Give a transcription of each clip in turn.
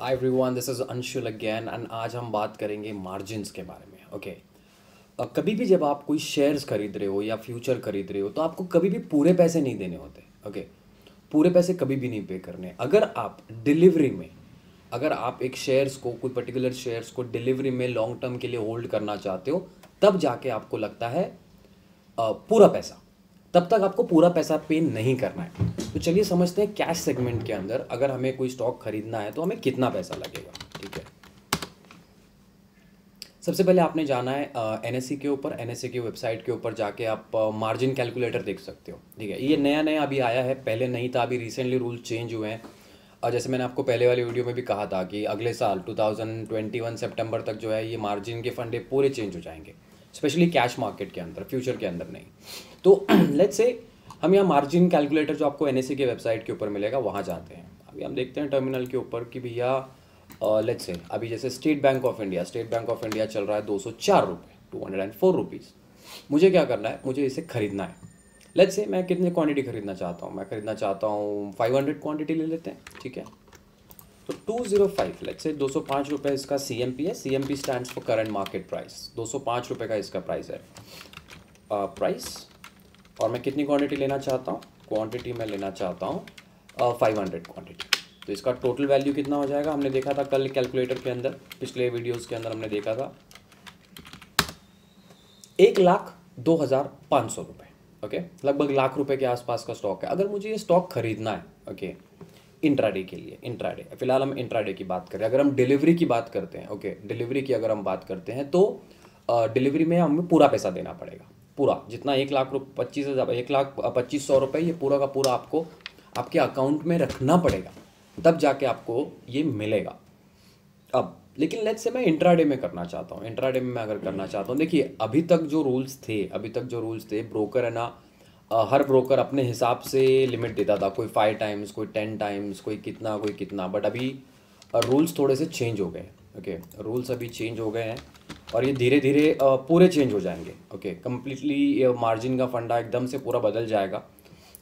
Hi everyone, this is Anshul again and आज हम बात करेंगे मार्जिन्स के बारे में। ओके। कभी भी जब आप कोई शेयर्स खरीद रहे हो या फ्यूचर खरीद रहे हो तो आपको कभी भी पूरे पैसे नहीं देने होते। ओके। पूरे पैसे कभी भी नहीं पे करने। अगर आप डिलीवरी में, अगर आप एक शेयर्स को, कोई पर्टिकुलर शेयर्स को डिलीवरी में लॉन्ग टर्म के लिए होल्ड करना चाहते हो, तब जाके आपको लगता है पूरा पैसा, तब तक आपको पूरा पैसा पे नहीं करना है। तो चलिए समझते हैं कैश सेगमेंट के अंदर अगर हमें कोई स्टॉक खरीदना है तो हमें कितना पैसा लगेगा। ठीक है, सबसे पहले आपने जाना है एनएससी के ऊपर। एनएससी की वेबसाइट के ऊपर जाके आप मार्जिन कैलकुलेटर देख सकते हो। ठीक है, ये नया नया अभी आया है, पहले नहीं था, अभी रिसेंटली रूल चेंज हुए हैं। और जैसे मैंने आपको पहले वाली वीडियो में भी कहा था कि अगले साल 2021 सितंबर तक जो है ये मार्जिन के फंडे पूरे चेंज हो जाएंगे, स्पेशली कैश मार्केट के अंदर, फ्यूचर के अंदर नहीं। तो लेट्स से हम यहाँ मार्जिन कैलकुलेटर जो आपको एनएससी के वेबसाइट के ऊपर मिलेगा वहाँ जाते हैं। अभी हम देखते हैं टर्मिनल के ऊपर कि भैया लेट्स से अभी जैसे स्टेट बैंक ऑफ इंडिया चल रहा है 204 रुपये, 204 रुपीज़। मुझे क्या करना है, मुझे इसे खरीदना है। लेट्स से मैं कितने क्वांटिटी खरीदना चाहता हूँ, मैं खरीदना चाहता हूँ 500 क्वांटिटी ले लेते हैं। ठीक है, तो 205, लेट्स से 205 रुपये इसका सीएमपी है। CMP stands for current market price. 205 रुपये का इसका प्राइस है, प्राइस। और मैं कितनी क्वांटिटी लेना चाहता हूँ, क्वांटिटी मैं लेना चाहता हूँ 500 क्वांटिटी। तो इसका टोटल वैल्यू कितना हो जाएगा, हमने देखा था कल कैलकुलेटर के अंदर, पिछले वीडियोस के अंदर हमने देखा था 1,02,500 रुपये। ओके, लगभग लाख रुपए के आसपास का स्टॉक है। अगर मुझे ये स्टॉक खरीदना है, ओके, इंट्राडे के लिए, इंट्राडे, फिलहाल हम इंट्राडे की बात करें। अगर हम डिलीवरी की बात करते हैं, ओके, डिलीवरी की अगर हम बात करते हैं तो डिलीवरी में हमें पूरा पैसा देना पड़ेगा, पूरा जितना 1,25,000, 1,25,100 रुपये, ये पूरा का पूरा आपको आपके अकाउंट में रखना पड़ेगा, तब जाके आपको ये मिलेगा। अब लेकिन लेट्स से मैं इंट्राडे में करना चाहता हूँ। इंट्राडे में मैं अगर करना चाहता हूँ, देखिए अभी तक जो रूल्स थे ब्रोकर है ना, हर ब्रोकर अपने हिसाब से लिमिट देता था, कोई 5 टाइम्स, कोई 10 टाइम्स, कोई कितना। बट अभी रूल्स थोड़े से चेंज हो गए। ओके, रूल्स अभी चेंज हो गए हैं और ये धीरे धीरे पूरे चेंज हो जाएंगे। ओके, कम्प्लीटली मार्जिन का फंडा एकदम से पूरा बदल जाएगा।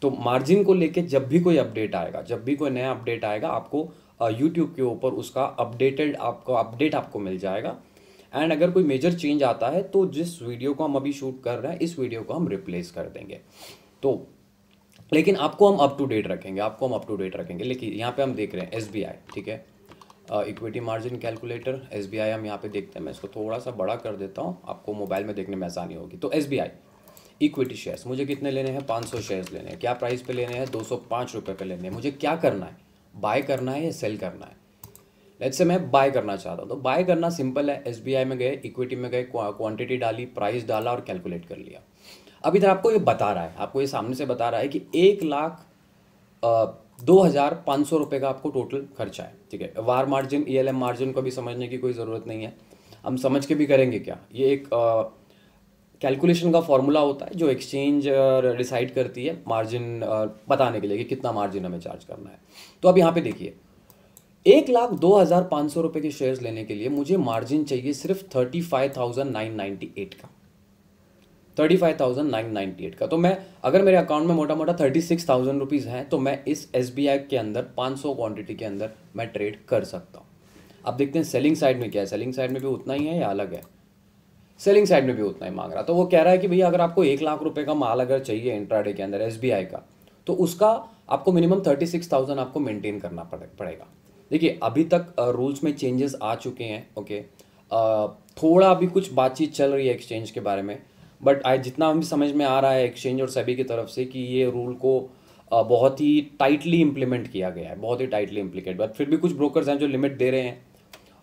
तो मार्जिन को लेके जब भी कोई अपडेट आएगा, जब भी कोई नया अपडेट आएगा, आपको यूट्यूब के ऊपर उसका अपडेट आपको मिल जाएगा। एंड अगर कोई मेजर चेंज आता है तो जिस वीडियो को हम अभी शूट कर रहे हैं, इस वीडियो को हम रिप्लेस कर देंगे। तो लेकिन आपको हम अप टू डेट रखेंगे। लेकिन यहाँ पे हम देख रहे हैं एसबीआई। ठीक है, इक्विटी मार्जिन कैलकुलेटर एसबीआई हम यहाँ पे देखते हैं। मैं इसको थोड़ा सा बड़ा कर देता हूँ, आपको मोबाइल में देखने में आसानी होगी। तो एसबीआई इक्विटी शेयर्स मुझे कितने लेने हैं, 500 शेयर्स लेने हैं। क्या प्राइस पे लेने हैं, 205 रुपये पे लेने हैं। मुझे क्या करना है, बाय करना है या सेल करना है। लेट्स से मैं बाय करना चाहता हूँ, तो बाय करना सिंपल है। एसबीआई में गए, इक्विटी में गए, क्वांटिटी डाली, प्राइस डाला और कैलकुलेट कर लिया। अब इधर आपको ये बता रहा है, आपको ये सामने से बता रहा है कि 1,02,500 रुपये का आपको टोटल खर्चा है। ठीक है, वार मार्जिन, ईएलएम मार्जिन को भी समझने की कोई ज़रूरत नहीं है, हम समझ के भी करेंगे क्या। ये एक कैलकुलेशन का फॉर्मूला होता है जो एक्सचेंज डिसाइड करती है मार्जिन बताने के लिए कि कितना मार्जिन हमें चार्ज करना है। तो अब यहाँ पे देखिए, 1,02,500 रुपये के शेयर्स लेने के लिए मुझे मार्जिन चाहिए सिर्फ 35,998 का, 35,998 का। तो मैं, अगर मेरे अकाउंट में मोटा मोटा 36,000 रुपीज़ हैं, तो मैं इस एसबीआई के अंदर 500 क्वांटिटी के अंदर मैं ट्रेड कर सकता हूँ। अब देखते हैं सेलिंग साइड में क्या है, सेलिंग साइड में भी उतना ही है या अलग है। सेलिंग साइड में भी उतना ही मांग रहा, तो वो कह रहा है कि भैया अगर आपको 1,00,000 रुपये का माल अगर चाहिए इंट्राडे के अंदर एसबीआई का, तो उसका आपको मिनिमम 36,000 आपको मेंटेन करना पड़ेगा। देखिए अभी तक रूल्स में चेंजेस आ चुके हैं। ओके, थोड़ा अभी कुछ बातचीत चल रही है एक्सचेंज के बारे में, बट आज जितना हमें समझ में आ रहा है एक्सचेंज और सेबी की तरफ से कि ये रूल को बहुत ही टाइटली इम्प्लीमेंट किया गया है, बहुत ही टाइटली इम्प्लीकेट। बट फिर भी कुछ ब्रोकर्स हैं जो लिमिट दे रहे हैं।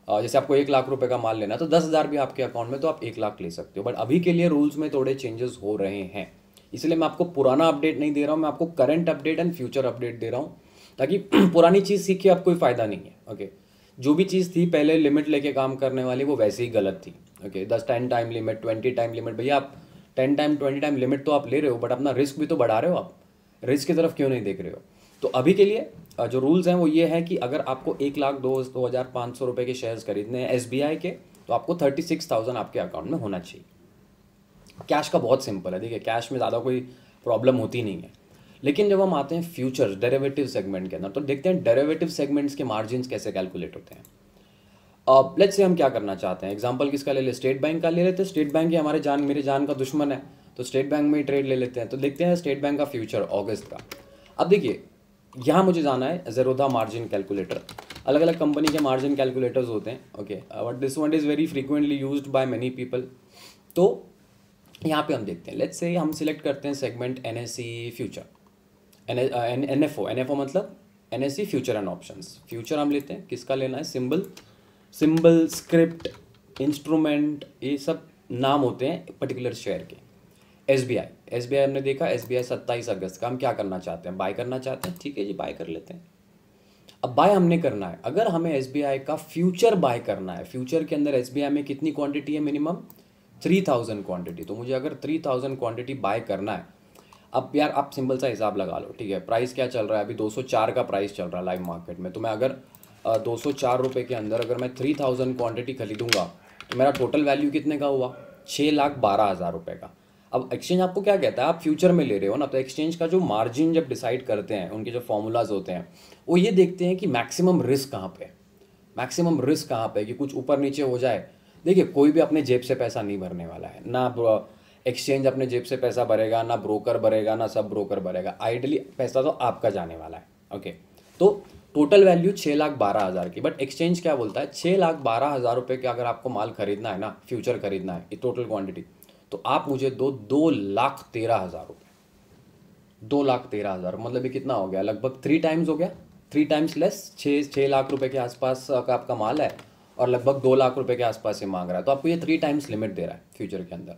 जैसे आपको 1,00,000 रुपये का माल लेना है तो 10,000 भी आपके अकाउंट में, तो आप 1,00,000 ले सकते हो। बट अभी के लिए रूल्स में थोड़े चेंजेस हो रहे हैं, इसलिए मैं आपको पुराना अपडेट नहीं दे रहा हूँ, मैं आपको current update and future update दे रहा हूँ, ताकि पुरानी चीज़ सीख के आप कोई फ़ायदा नहीं है। ओके, जो भी चीज़ थी पहले लिमिट लेके काम करने वाली, वो वैसे ही गलत थी। Okay, 10 time limit, 20 time limit, भैया आप 10 टाइम 20 टाइम लिमिट तो आप ले रहे हो, बट अपना रिस्क भी तो बढ़ा रहे हो। आप रिस्क की तरफ क्यों नहीं देख रहे हो। तो अभी के लिए जो रूल्स हैं वो ये है कि अगर आपको 1,02,500 रुपये के शेयर्स खरीदने हैं एसबीआई के, तो आपको 36,000 आपके अकाउंट में होना चाहिए। कैश का बहुत सिंपल है, देखिए कैश में ज़्यादा कोई प्रॉब्लम होती नहीं है। लेकिन जब हम आते हैं फ्यूचर डेरिवेटिव सेगमेंट के अंदर तो देखते हैं डेरिवेटिव सेगमेंट्स के मार्जिन्स कैसे कैलकुलेट होते हैं। अब लेट्स से हम क्या करना चाहते हैं, एग्जांपल किसका ले ले, स्टेट बैंक का ले लेते हैं। स्टेट बैंक ही हमारे मेरे जान का दुश्मन है, तो स्टेट बैंक में ही ट्रेड ले लेते हैं। तो देखते हैं स्टेट बैंक का फ्यूचर अगस्त का। अब देखिए यहाँ मुझे जाना है ज़ेरोधा मार्जिन कैलकुलेटर। अलग अलग कंपनी के मार्जिन कैलकुलेटर्स होते हैं, okay, but this one is very frequently used by many people. तो यहाँ पे हम देखते हैं, लेट्स से हम सिलेक्ट करते हैं सेगमेंट NSE फ्यूचर, NFO मतलब NSE future and options. Future हम लेते हैं, किसका लेना है, सिंबल स्क्रिप्ट इंस्ट्रूमेंट, ये सब नाम होते हैं पर्टिकुलर शेयर के। SBI हमने देखा, SBI 27 अगस्त का। हम क्या करना चाहते हैं, बाय करना चाहते हैं, ठीक है जी, बाय कर लेते हैं। अब बाय हमने करना है, अगर हमें SBI का फ्यूचर बाय करना है, फ्यूचर के अंदर SBI में कितनी क्वांटिटी है, मिनिमम 3000 क्वांटिटी। तो मुझे अगर 3000 क्वांटिटी बाय करना है, अब यार आप सिंपल सा हिसाब लगा लो, ठीक है, प्राइस क्या चल रहा है अभी, 204 का प्राइस चल रहा है लाइव मार्केट में। तो मैं अगर 204 रुपये के अंदर अगर मैं 3000 क्वांटिटी खरीदूंगा तो मेरा टोटल वैल्यू कितने का हुआ, 6,12,000 रुपये का। अब एक्सचेंज आपको क्या कहता है, आप फ्यूचर में ले रहे हो ना, तो एक्सचेंज का जो मार्जिन जब डिसाइड करते हैं, उनके जो फॉर्मूलाज होते हैं, वो ये देखते हैं कि मैक्सिमम रिस्क कहाँ पे, मैक्सिमम रिस्क कहाँ पे, कि कुछ ऊपर नीचे हो जाए। देखिए कोई भी अपने जेब से पैसा नहीं भरने वाला है, ना एक्सचेंज अपने जेब से पैसा भरेगा, ना ब्रोकर भरेगा, ना सब ब्रोकर भरेगा। आइडली पैसा तो आपका जाने वाला है, ओके। तो टोटल वैल्यू 6,12,000 की, बट एक्सचेंज क्या बोलता है, 6,12,000 रुपये का अगर आपको माल खरीदना है ना, फ्यूचर खरीदना है, ये टोटल क्वांटिटी, तो आप मुझे दो 2,13,000 रुपये। 2,13,000 मतलब ये कितना हो गया, लगभग 3 टाइम्स हो गया, 3 टाइम्स लेस, 6 लाख रुपए के आसपास का आपका माल है और लगभग 2 लाख रुपए के आसपास से मांग रहा है। तो आपको ये 3 टाइम्स लिमिट दे रहा है फ्यूचर के अंदर।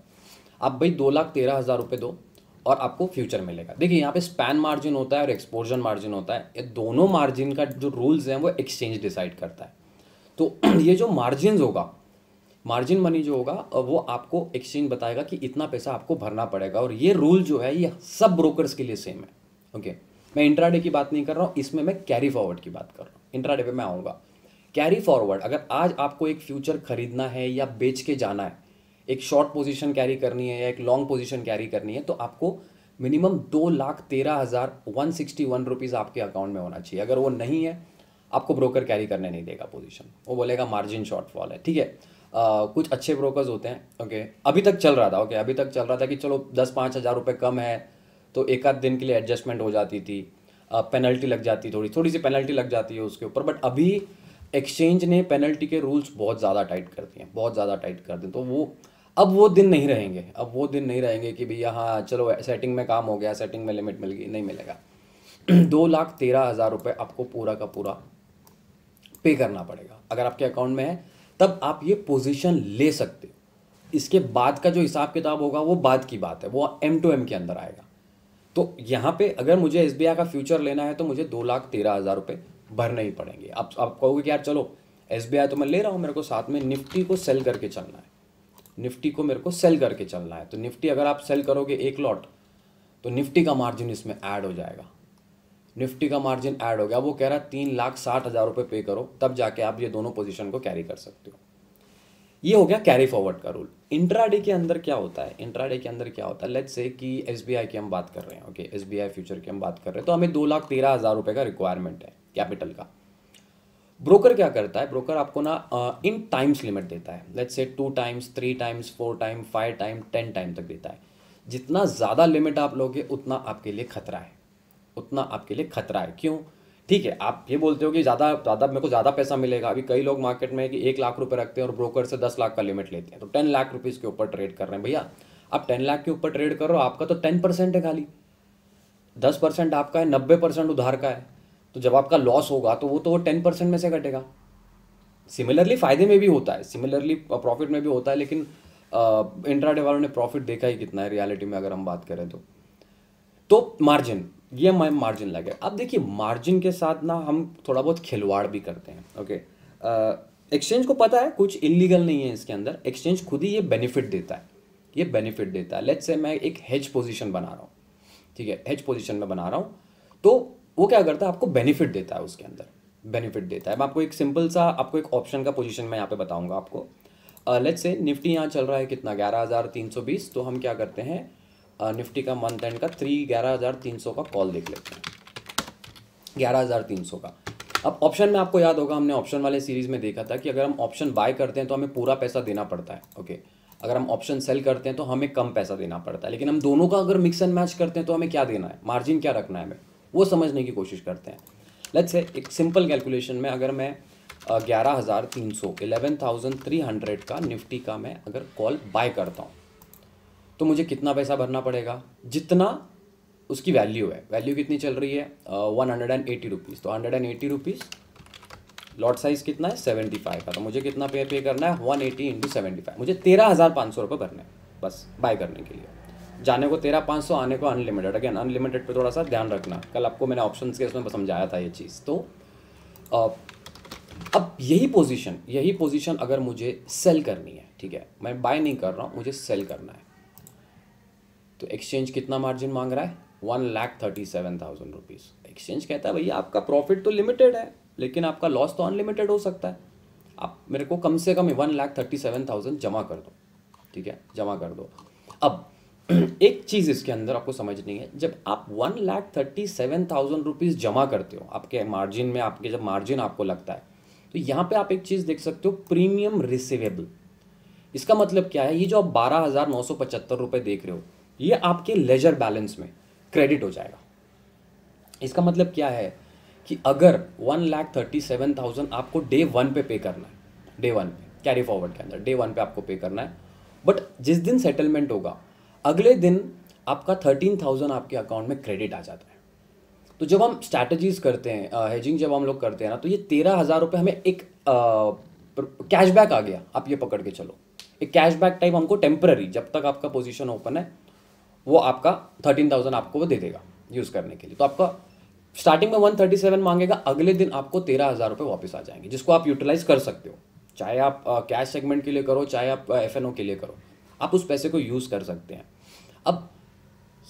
आप भाई 2,13,000 रुपये दो और आपको फ्यूचर मिलेगा। देखिए यहाँ पे स्पैन मार्जिन होता है और एक्सपोजर मार्जिन होता है, ये दोनों मार्जिन का जो रूल्स हैं वो एक्सचेंज डिसाइड करता है। तो ये जो मार्जिन होगा, मार्जिन मनी जो होगा, वो आपको एक्सचेंज बताएगा कि इतना पैसा आपको भरना पड़ेगा। और ये रूल जो है ये सब ब्रोकर्स के लिए सेम है, ओके। मैं इंट्राडे की बात नहीं कर रहा हूँ, इसमें मैं कैरी फॉरवर्ड की बात कर रहा हूँ। इंट्राडे पे मैं आऊँगा। कैरी फॉरवर्ड, अगर आज आपको एक फ्यूचर खरीदना है या बेच के जाना है, एक शॉर्ट पोजीशन कैरी करनी है या एक लॉन्ग पोजीशन कैरी करनी है, तो आपको मिनिमम 2,13,161 रुपीज़ आपके अकाउंट में होना चाहिए। अगर वो नहीं है, आपको ब्रोकर कैरी करने नहीं देगा पोजीशन, वो बोलेगा मार्जिन शॉर्टफॉल है, ठीक है। कुछ अच्छे ब्रोकर्स होते हैं, ओके। अभी तक चल रहा था, ओके, अभी तक चल रहा था कि चलो 10-5 हज़ार रुपये कम है तो एक आध दिन के लिए एडजस्टमेंट हो जाती थी, पेनल्टी लग जाती, थोड़ी सी पेनल्टी लग जाती है उसके ऊपर। बट अभी एक्सचेंज ने पेनल्टी के रूल्स बहुत ज़्यादा टाइट कर दिए हैं, बहुत ज़्यादा टाइट कर दिए। तो वो अब वो दिन नहीं रहेंगे, अब वो दिन नहीं रहेंगे कि भैया हाँ चलो सेटिंग में काम हो गया, सेटिंग में लिमिट मिल गई, नहीं मिलेगा। 2,13,000 रुपये आपको पूरा का पूरा पे करना पड़ेगा। अगर आपके अकाउंट में है तब आप ये पोजीशन ले सकते हो। इसके बाद का जो हिसाब किताब होगा वो बाद की बात है, वो M2M के अंदर आएगा। तो यहाँ पे अगर मुझे SBI का फ्यूचर लेना है तो मुझे 2,13,000 रुपये भरने ही पड़ेंगे। अब आप कहोगे कि यार चलो SBI तो मैं ले रहा हूँ, मेरे को साथ में निफ्टी को सेल करके चलना है, निफ्टी को मेरे को सेल करके चलना है। तो निफ्टी अगर आप सेल करोगे एक लॉट, तो निफ्टी का मार्जिन इसमें ऐड हो जाएगा, निफ्टी का मार्जिन ऐड हो गया। वो कह रहा है 3,60,000 रुपये पे करो, तब जाके आप ये दोनों पोजीशन को कैरी कर सकते हो। ये हो गया कैरी फॉरवर्ड का रूल। इंट्राडे के अंदर क्या होता है, इंट्राडे के अंदर क्या होता है, लेट्स से कि SBI की हम बात कर रहे हैं, ओके, SBI फ्यूचर की हम बात कर रहे हैं, तो हमें 2,13,000 रुपये का रिक्वायरमेंट है कैपिटल का। ब्रोकर क्या करता है, ब्रोकर आपको ना इन टाइम्स लिमिट देता है, let's say 2 times, 3 times, 4 time, 5 time, 10 time तक देता है। जितना ज़्यादा लिमिट आप लोगे उतना आपके लिए खतरा है, उतना आपके लिए खतरा है। क्यों, ठीक है, आप ये बोलते हो कि ज़्यादा मेरे को ज़्यादा पैसा मिलेगा। अभी कई लोग मार्केट में कि 1 लाख रुपए रखते हैं और ब्रोकर से 10 लाख का लिमिट लेते हैं, तो 10 लाख रुपीज़ के ऊपर ट्रेड कर रहे हैं। भैया आप 10 लाख के ऊपर ट्रेड कर रहे हो, आपका तो 10% है खाली, 10% आपका है, 90% उधार का है। तो जब आपका लॉस होगा तो वो 10% में से कटेगा। सिमिलरली फ़ायदे में भी होता है, सिमिलरली प्रॉफिट में भी होता है, लेकिन इंट्राडे वालों ने प्रॉफिट देखा ही कितना है रियलिटी में अगर हम बात करें तो मार्जिन, ये मार्जिन लगे। अब देखिए मार्जिन के साथ ना हम थोड़ा बहुत खिलवाड़ भी करते हैं, ओके। एक्सचेंज को पता है कुछ इलीगल नहीं है इसके अंदर, एक्सचेंज खुद ही ये बेनिफिट देता है, ये बेनिफिट देता है। लेट्स से मैं एक हेज पोजीशन बना रहा हूँ, ठीक है, हेज पोजीशन में बना रहा हूँ, तो वो क्या करता है, आपको बेनिफिट देता है, उसके अंदर बेनिफिट देता है। मैं आपको एक सिंपल सा आपको एक ऑप्शन का पोजीशन मैं यहाँ पे बताऊँगा आपको। लेट्स से निफ्टी यहाँ चल रहा है कितना, 11,320। तो हम क्या करते हैं, निफ्टी का मंथ एंड का 11,300 का कॉल देख लेते हैं, 11,300 का। अब ऑप्शन में आपको याद होगा, हमने ऑप्शन वाले सीरीज़ में देखा था कि अगर हम ऑप्शन बाय करते हैं तो हमें पूरा पैसा देना पड़ता है, ओके। अगर हम ऑप्शन सेल करते हैं तो हमें कम पैसा देना पड़ता है, लेकिन हम दोनों का अगर मिक्स एंड मैच करते हैं तो हमें क्या देना है, मार्जिन क्या रखना है, हमें वो समझने की कोशिश करते हैं। लेट्स से एक सिंपल कैलकुलेशन में अगर मैं 11,300 11,300 का निफ्टी का मैं अगर कॉल बाय करता हूँ तो मुझे कितना पैसा भरना पड़ेगा, जितना उसकी वैल्यू है। वैल्यू कितनी चल रही है 180 रुपीज़, तो 180 रुपीज़, लॉट साइज़ कितना है 75 का, तो मुझे कितना पे करना है 180 इंटू 75, मुझे 13,500 रुपये भरने हैं बस बाय करने के लिए। जाने को 13,500, आने को अनलिमिटेड। अगेन अनलिमिटेड पे थोड़ा सा ध्यान रखना, कल आपको मैंने ऑप्शंस के इसमें समझाया था ये चीज़। तो अब यही पोजीशन अगर मुझे सेल करनी है, ठीक है, मैं बाय नहीं कर रहा हूँ, मुझे सेल करना है, तो एक्सचेंज कितना मार्जिन मांग रहा है 1,37,000 रुपीज़। एक्सचेंज कहता है भैया आपका प्रॉफिट तो लिमिटेड है लेकिन आपका लॉस तो अनलिमिटेड हो सकता है, आप मेरे को कम से कम 1,37,000 जमा कर दो, ठीक है, जमा कर दो। अब एक चीज़ इसके अंदर आपको समझनी है, जब आप 1,37,000 रुपीज़ जमा करते हो आपके मार्जिन में, आपके जब मार्जिन आपको लगता है, तो यहाँ पे आप एक चीज़ देख सकते हो, प्रीमियम रिसीवेबल। इसका मतलब क्या है, ये जो आप 12,975 रुपये देख रहे हो, ये आपके लेजर बैलेंस में क्रेडिट हो जाएगा। इसका मतलब क्या है कि अगर 1,37,000 आपको डे 1 पे करना है, डे 1 पे कैरी फॉरवर्ड के अंदर डे 1 पे आपको पे करना है, बट जिस दिन सेटलमेंट होगा अगले दिन आपका 13,000 आपके अकाउंट में क्रेडिट आ जाता है। तो जब हम स्ट्रैटेजीज करते हैं, हेजिंग जब हम लोग करते हैं ना, तो ये 13,000 रुपये हमें एक कैशबैक आ गया, आप ये पकड़ के चलो, एक कैशबैक टाइप हमको टेम्पररी, जब तक आपका पोजीशन ओपन है वो आपका 13,000 आपको वो दे देगा यूज़ करने के लिए। तो आपका स्टार्टिंग में 137 मांगेगा, अगले दिन आपको 13,000 रुपये वापस आ जाएंगे, जिसको आप यूटिलाइज कर सकते हो, चाहे आप कैश सेगमेंट के लिए करो, चाहे आप FNO के लिए करो, आप उस पैसे को यूज़ कर सकते हैं। अब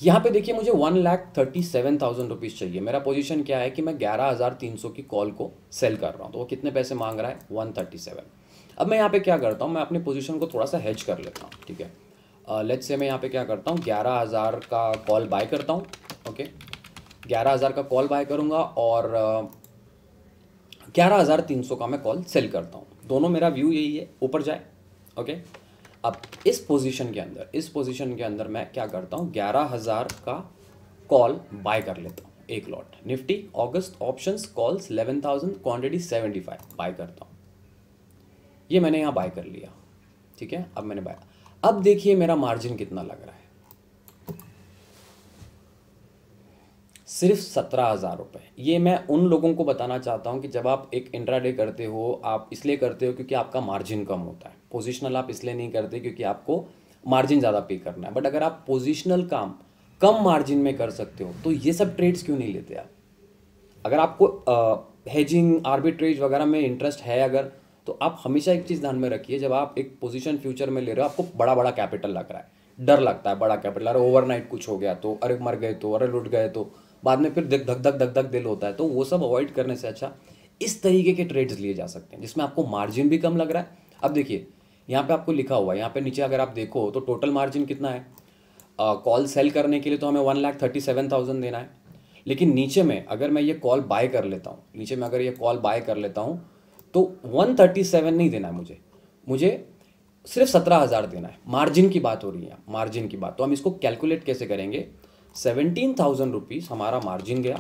यहाँ पे देखिए मुझे 1,37,000 रुपीज़ चाहिए, मेरा पोजीशन क्या है कि मैं 11,300 की कॉल को सेल कर रहा हूँ, तो वो कितने पैसे मांग रहा है 137। अब मैं यहाँ पे क्या करता हूँ, मैं अपने पोजीशन को थोड़ा सा हेज कर लेता हूँ, ठीक है। लेट्स से मैं यहाँ पे क्या करता हूँ, 11,000 का कॉल बाय करता हूँ, ओके, 11,000 का कॉल बाय करूँगा और 11,300 का मैं कॉल सेल करता हूँ। दोनों मेरा व्यू यही है, ऊपर जाए, ओके। अब इस पोजीशन के अंदर मैं क्या करता हूँ, 11,000 का कॉल बाय कर लेता हूँ, एक लॉट निफ्टी अगस्त ऑप्शंस कॉल्स 11,000 क्वांटिटी 75 बाय करता हूँ। ये मैंने यहाँ बाय कर लिया, ठीक है। अब मैंने बाय, अब देखिए मेरा मार्जिन कितना लग रहा है, सिर्फ 17,000 रुपये। ये मैं उन लोगों को बताना चाहता हूँ कि जब आप एक इंट्राडे करते हो, आप इसलिए करते हो क्योंकि आपका मार्जिन कम होता है। पोजिशनल आप इसलिए नहीं करते क्योंकि आपको मार्जिन ज़्यादा पे करना है, बट अगर आप पोजिशनल काम कम मार्जिन में कर सकते हो तो ये सब ट्रेड्स क्यों नहीं लेते आप। अगर आपको हेजिंग आर्बिट्रेज वगैरह में इंटरेस्ट है अगर, तो आप हमेशा एक चीज़ ध्यान में रखिए, जब आप एक पोजीशन फ्यूचर में ले रहे हो, आपको बड़ा बड़ा कैपिटल लग रहा है, डर लगता है बड़ा कैपिटल, अरे ओवरनाइट कुछ हो गया तो, अरे मर गए तो, अरे लुट गए तो, बाद में फिर धक धक धक धक दिल होता है। तो वो सब अवॉइड करने से अच्छा इस तरीके के ट्रेड्स लिए जा सकते हैं जिसमें आपको मार्जिन भी कम लग रहा है। अब देखिए यहाँ पे आपको लिखा हुआ है, यहाँ पे नीचे अगर आप देखो तो टोटल मार्जिन कितना है, कॉल सेल करने के लिए तो हमें 1,37,000 देना है, लेकिन नीचे में अगर मैं ये कॉल बाय कर लेता हूँ, नीचे में अगर ये कॉल बाय कर लेता हूँ तो 137 नहीं देना है मुझे सिर्फ 17,000 देना है। मार्जिन की बात हो रही है, मार्जिन की बात। तो हम इसको कैलकुलेट कैसे करेंगे, 17,000 रुपीज़ हमारा मार्जिन गया,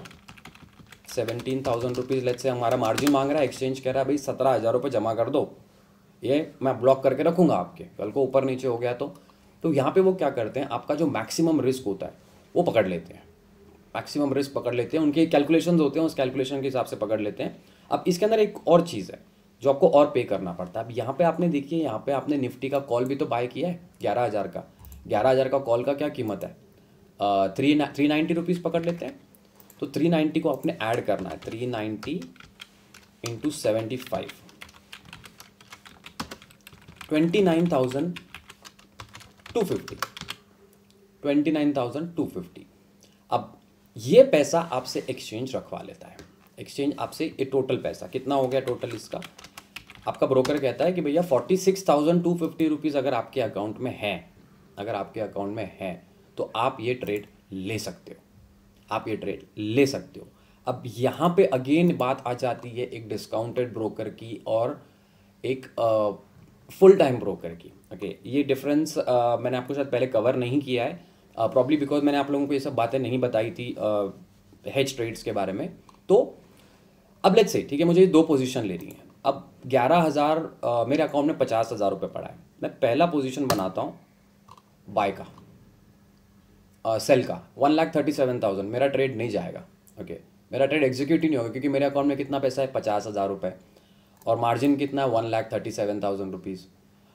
17,000 रुपीज़ लेट्स से हमारा मार्जिन मांग रहा है, एक्सचेंज कह रहा है भाई 17,000 रुपये जमा कर दो, ये मैं ब्लॉक करके रखूँगा आपके, कल को ऊपर नीचे हो गया तो यहाँ पे वो क्या करते हैं, आपका जो मैक्सिमम रिस्क होता है वो पकड़ लेते हैं, मैक्सिमम रिस्क पकड़ लेते हैं, उनके कैलकुलेशंस होते हैं, उस कैलकुलेशन के हिसाब से पकड़ लेते हैं। अब इसके अंदर एक और चीज़ है जो आपको और पे करना पड़ता है। अब यहाँ पे आपने देखिए, यहाँ पे आपने निफ्टी का कॉल भी तो बाय किया है 11,000 का, 11,000 का कॉल का क्या कीमत है, 390 रुपीज़ पकड़ लेते हैं। तो 390 को आपने ऐड करना है, 390 इंटू 75, 29,250। अब ये पैसा आपसे एक्सचेंज रखवा लेता है, एक्सचेंज आपसे ये टोटल पैसा कितना हो गया, टोटल इसका आपका ब्रोकर कहता है कि भैया 46,250 रुपीज़ अगर आपके अकाउंट में है, तो आप ये ट्रेड ले सकते हो, आप ये ट्रेड ले सकते हो। अब यहाँ पे अगेन बात आ जाती है एक डिस्काउंटेड ब्रोकर की और एक फुल टाइम ब्रोकर की। ओके, ये डिफरेंस मैंने आपको शायद पहले कवर नहीं किया है, प्रॉब्ली बिकॉज मैंने आप लोगों को ये सब बातें नहीं बताई थी हेज ट्रेड्स के बारे में। तो अब लेट्स से, ठीक है, मुझे दो पोजीशन ले रही है। अब 11,000 मेरे अकाउंट में 50,000 रुपये पड़ा है। मैं पहला पोजीशन बनाता हूँ बाय का, सेल का 1,37,000, मेरा ट्रेड नहीं जाएगा। ओके, मेरा ट्रेड एग्जीक्यूट ही नहीं होगा क्योंकि मेरे अकाउंट में कितना पैसा है, 50,000 रुपये, और मार्जिन कितना है, 1,37,000 रुपीज़।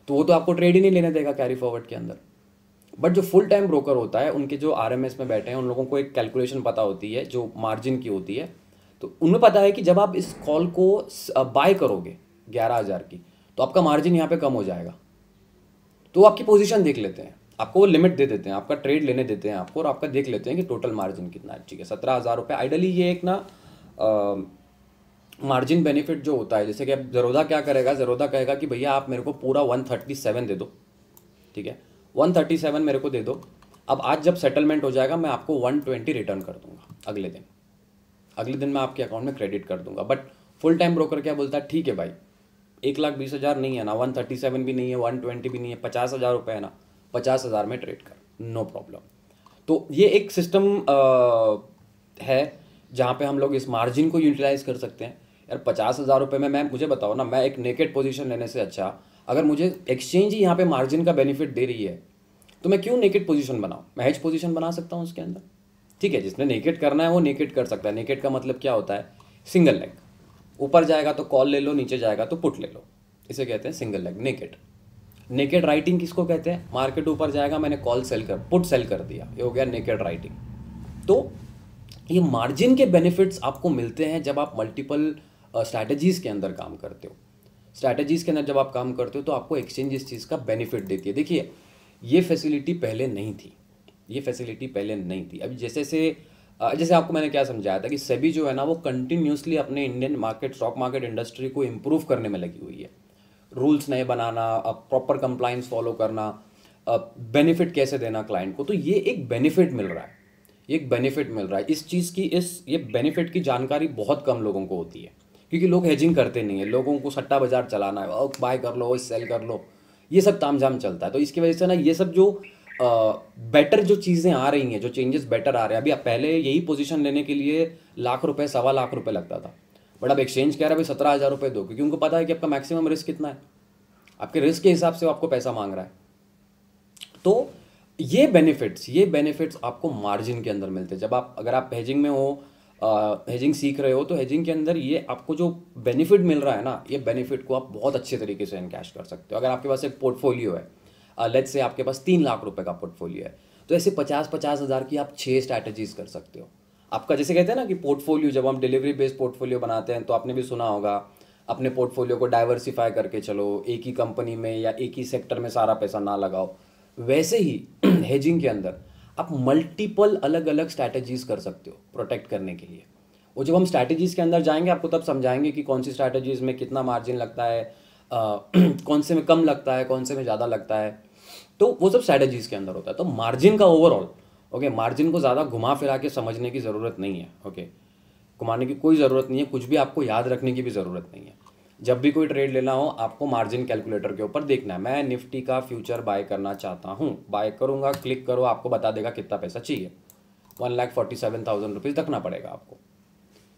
तो वो तो आपको ट्रेड ही नहीं लेने देगा कैरी फॉरवर्ड के अंदर। बट जो फुल टाइम ब्रोकर होता है, उनके जो आरएमएस में बैठे हैं, उन लोगों को एक कैलकुलेशन पता होती है जो मार्जिन की होती है। तो उन्हें पता है कि जब आप इस कॉल को बाय करोगे 11,000 की, तो आपका मार्जिन यहाँ पे कम हो जाएगा। तो आपकी पोजीशन देख लेते हैं, आपको वो लिमिट दे देते हैं, आपका ट्रेड लेने देते हैं आपको, और आपका देख लेते हैं कि टोटल मार्जिन कितना है। ठीक है, 17,000 रुपये आइडली ये एक ना मार्जिन बेनिफिट जो होता है, जैसे कि अब ज़रोदा क्या करेगा, ज़रोदा कहेगा कि भैया आप मेरे को पूरा 137 दे दो। ठीक है, 137 मेरे को दे दो। अब आज जब सेटलमेंट हो जाएगा मैं आपको 120 रिटर्न कर दूंगा अगले दिन मैं आपके अकाउंट में क्रेडिट कर दूंगा। बट फुल टाइम ब्रोकर क्या बोलता है, ठीक है भाई, 1,20,000 नहीं है ना, 137 भी नहीं है, 120 भी नहीं है, 50,000 रुपये है ना, 50,000 में ट्रेड कर, नो प्रॉब्लम। तो ये एक सिस्टम है जहाँ पे हम लोग इस मार्जिन को यूटिलाइज कर सकते हैं। यार 50,000 रुपये में मुझे बताओ ना, मैं एक नेकेड पोजीशन लेने से अच्छा, अगर मुझे एक्सचेंज ही यहाँ पे मार्जिन का बेनिफिट दे रही है, तो मैं क्यों नेकेड पोजीशन बनाऊँ, मैं हेज पोजीशन बना सकता हूँ उसके अंदर। ठीक है, जिसने नेकेड करना है वो नेकेड कर सकता है। नेकेड का मतलब क्या होता है, सिंगल लेग, ऊपर जाएगा तो कॉल ले लो, नीचे जाएगा तो पुट ले लो, इसे कहते हैं single leg naked. Naked writing किसको कहते हैं, मार्केट ऊपर जाएगा, मैंने कॉल सेल कर, पुट सेल कर दिया, ये हो गया नेकेड राइटिंग। तो ये मार्जिन के बेनिफिट्स आपको मिलते हैं जब आप मल्टीपल स्ट्रैटेजीज के अंदर काम करते हो। स्ट्रैटेजीज के अंदर जब आप काम करते हो तो आपको एक्सचेंज इस चीज़ का बेनिफिट देती है। देखिए, ये फैसिलिटी पहले नहीं थी, ये फैसिलिटी पहले नहीं थी। अभी जैसे आपको मैंने क्या समझाया था कि सेबी जो है ना, वो कंटिन्यूसली अपने Indian market, stock market industry को इम्प्रूव करने में लगी हुई है। रूल्स नए बनाना, प्रॉपर कंप्लाइंस फॉलो करना, बेनिफिट कैसे देना क्लाइंट को, तो ये एक बेनिफिट मिल रहा है, ये एक बेनिफिट मिल रहा है। इस चीज़ की, ये बेनिफिट की जानकारी बहुत कम लोगों को होती है क्योंकि लोग हेजिंग करते नहीं है। लोगों को सट्टा बाजार चलाना है, बाय कर लो, सेल कर लो, ये सब तामझाम चलता है। तो इसकी वजह से ना ये सब जो बेटर जो चीज़ें आ रही हैं, जो चेंजेस बेटर आ रहे हैं, अभी पहले यही पोजीशन लेने के लिए लाख रुपए, 1.25 लाख लगता था। बट अब एक्सचेंज कह रहा है भाई 17,000 रुपये दो, क्योंकि उनको पता है कि आपका मैक्सिमम रिस्क कितना है, आपके रिस्क के हिसाब से आपको पैसा मांग रहा है। तो ये बेनिफिट्स आपको मार्जिन के अंदर मिलते हैं। जब अगर आप हेजिंग में हो, हेजिंग सीख रहे हो, तो हेजिंग के अंदर ये आपको जो बेनिफिट मिल रहा है ना, ये बेनिफिट को आप बहुत अच्छे तरीके से एनकैश कर सकते हो। अगर आपके पास एक पोर्टफोलियो है, लेट्स से आपके पास 3 लाख रुपए का पोर्टफोलियो है, तो ऐसे 50-50 हज़ार की आप 6 स्ट्रैटेजीज कर सकते हो। आपका जैसे कहते हैं ना कि पोर्टफोलियो, जब हम डिलीवरी बेस्ड पोर्टफोलियो बनाते हैं, तो आपने भी सुना होगा, अपने पोर्टफोलियो को डाइवर्सिफाई करके चलो, एक ही कंपनी में या एक ही सेक्टर में सारा पैसा ना लगाओ। वैसे ही हेजिंग के अंदर आप मल्टीपल अलग अलग स्ट्रैटेजीज कर सकते हो प्रोटेक्ट करने के लिए। वो जब हम स्ट्रैटेजीज के अंदर जाएंगे, आपको तब समझाएंगे कि कौन सी स्ट्रैटेजीज में कितना मार्जिन लगता है, कौन से में कम लगता है, कौन से में ज़्यादा लगता है। तो वो सब स्ट्रैटेजीज के अंदर होता है। तो मार्जिन का ओवरऑल, ओके, मार्जिन को ज़्यादा घुमा फिरा के समझने की ज़रूरत नहीं है। ओके, घुमाने की कोई ज़रूरत नहीं है, कुछ भी आपको याद रखने की भी ज़रूरत नहीं है। जब भी कोई ट्रेड लेना हो, आपको मार्जिन कैलकुलेटर के ऊपर देखना है। मैं निफ्टी का फ्यूचर बाय करना चाहता हूँ, बाय करूँगा, क्लिक करो, आपको बता देगा कितना पैसा चाहिए। 1,47,000 रुपीज़ रखना पड़ेगा आपको,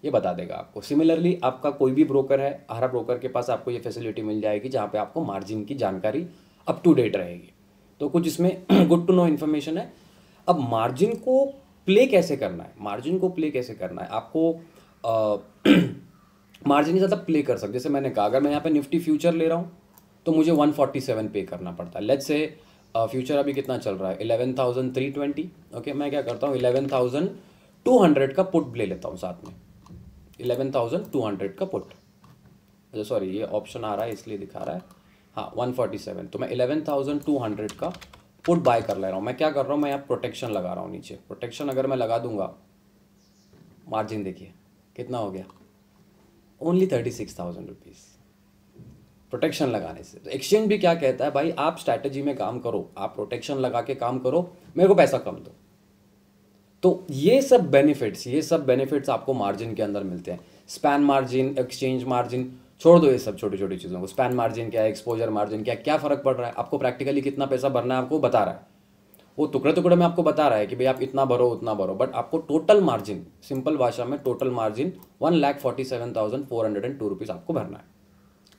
ये बता देगा आपको। सिमिलरली आपका कोई भी ब्रोकर है, हर ब्रोकर के पास आपको ये फैसिलिटी मिल जाएगी जहाँ पे आपको मार्जिन की जानकारी अप टू डेट रहेगी। तो कुछ इसमें गुड टू नो इन्फॉर्मेशन है। अब मार्जिन को प्ले कैसे करना है, मार्जिन को प्ले कैसे करना है आपको मार्जिन ज़्यादा प्ले कर सकते। जैसे मैंने कहा, अगर मैं यहाँ पे निफ्टी फ्यूचर ले रहा हूँ तो मुझे 147 पे करना पड़ता है। लेट्स से फ्यूचर अभी कितना चल रहा है, 11,320। ओके, मैं क्या करता हूँ, 11,200 का पुट ले लेता हूँ साथ में, 11,200 का पुट। अच्छा सॉरी, ये ऑप्शन आ रहा है इसलिए दिखा रहा है, हाँ 147, तो मैं 11,200 का पुट बाय कर ले रहा हूँ। मैं क्या कर रहा हूँ, मैं यहाँ प्रोटेक्शन लगा रहा हूँ नीचे। प्रोटेक्शन अगर मैं लगा दूंगा, मार्जिन देखिए कितना हो गया, ओनली 36,000 रुपीज़। प्रोटेक्शन लगाने से। तो एक्सचेंज भी क्या कहता है भाई, आप स्ट्रैटेजी में काम करो, आप प्रोटेक्शन लगा के काम करो, मेरे को पैसा कम दो। तो ये सब बेनिफिट्स आपको मार्जिन के अंदर मिलते हैं। स्पैन मार्जिन, एक्सचेंज मार्जिन, छोड़ दो ये सब छोटी छोटी चीज़ों को। स्पैन मार्जिन क्या है, एक्सपोजर मार्जिन क्या है, क्या फ़र्क पड़ रहा है आपको, प्रैक्टिकली कितना पैसा भरना है आपको बता रहा है। वो टुकड़े टुकड़े में आपको बता रहा है कि भाई आप इतना भरो उतना भरो, बट आपको टोटल मार्जिन, सिंपल भाषा में टोटल मार्जिन 1,47,402 रुपीज़ आपको भरना है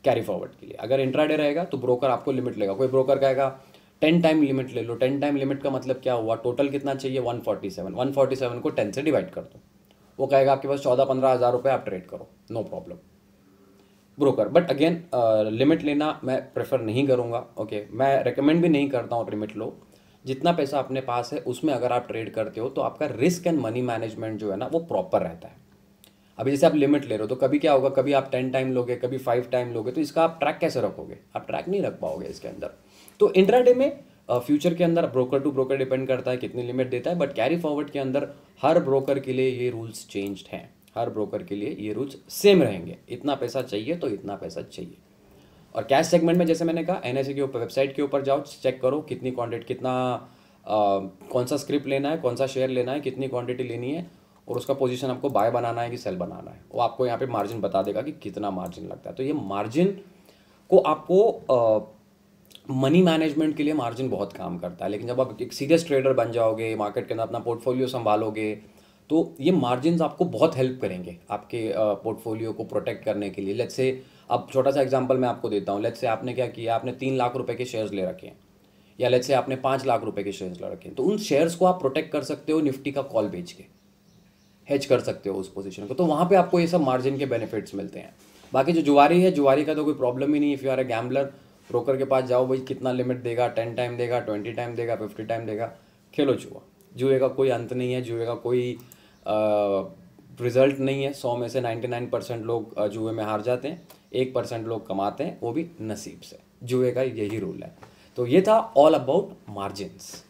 कैरी फॉरवर्ड के लिए। अगर इंट्राडे रहेगा तो ब्रोकर आपको लिमिट लेगा, कोई ब्रोकर कहेगा 10 टाइम लिमिट ले लो। 10 टाइम लिमिट का मतलब क्या हुआ, टोटल कितना चाहिए 147 को 10 से डिवाइड कर दो। वो कहेगा आपके पास 14-15 हज़ार रुपये, आप ट्रेड करो, no problem broker. But again limit लेना मैं प्रेफर नहीं करूँगा। ओके, मैं रिकमेंड भी नहीं करता हूँ लिमिट लो। जितना पैसा अपने पास है उसमें अगर आप ट्रेड करते हो तो आपका रिस्क एंड मनी मैनेजमेंट जो है ना वो प्रॉपर रहता है। अभी जैसे आप लिमिट ले रहे हो तो कभी क्या होगा, कभी आप 10 टाइम लोगे, कभी 5 टाइम लोगे, तो इसका आप ट्रैक कैसे रखोगे, आप ट्रैक नहीं रख पाओगे इसके अंदर। तो इंट्राडे में फ्यूचर के अंदर ब्रोकर टू ब्रोकर डिपेंड करता है कितनी लिमिट देता है, बट कैरी फॉरवर्ड के अंदर हर ब्रोकर के लिए ये रूल्स चेंज्ड हैं, हर ब्रोकर के लिए ये रूल्स सेम रहेंगे। इतना पैसा चाहिए तो इतना पैसा चाहिए। और कैश सेगमेंट में जैसे मैंने कहा, एनएसए के ऊपर, वेबसाइट के ऊपर जाओ, चेक करो कितनी क्वांटिटी, कितना कौन सा स्क्रिप्ट लेना है, कौन सा शेयर लेना है, कितनी क्वांटिटी लेनी है, और उसका पोजीशन आपको बाय बनाना है कि सेल बनाना है। वो आपको यहाँ पे मार्जिन बता देगा कि कितना मार्जिन लगता है। तो ये मार्जिन को आपको मनी मैनेजमेंट के लिए मार्जिन बहुत काम करता है। लेकिन जब आप एक सीरियस ट्रेडर बन जाओगे, मार्केट के अंदर अपना पोर्टफोलियो संभालोगे, तो ये मार्जिन आपको बहुत हेल्प करेंगे आपके पोर्टफोलियो को प्रोटेक्ट करने के लिए। लेट्स से, अब छोटा सा एग्जांपल मैं आपको देता हूँ। लेट्स से आपने क्या किया, आपने 3 लाख रुपए के शेयर्स ले रखे हैं, या लेट्स से आपने 5 लाख रुपए के शेयर्स ले रखे हैं। तो उन शेयर्स को आप प्रोटेक्ट कर सकते हो निफ्टी का कॉल बेच के, हेज कर सकते हो उस पोजीशन को। तो वहाँ पे आपको ये सब मार्जिन के बेनिफिट्स मिलते हैं। बाकी जो जुआरी है, जुआरी का तो कोई प्रॉब्लम ही नहीं। If you are a gambler, broker के पास जाओ, भाई कितना लिमिट देगा, 10 टाइम देगा, 20 टाइम देगा, 50 टाइम देगा, खेलो जुआ। जुए का कोई अंत नहीं है, जुए का कोई रिजल्ट नहीं है। 100 में से 99% लोग जुए में हार जाते हैं, 1% लोग कमाते हैं, वो भी नसीब से। जुए का यही रूल है। तो ये था ऑल अबाउट मार्जिन्स।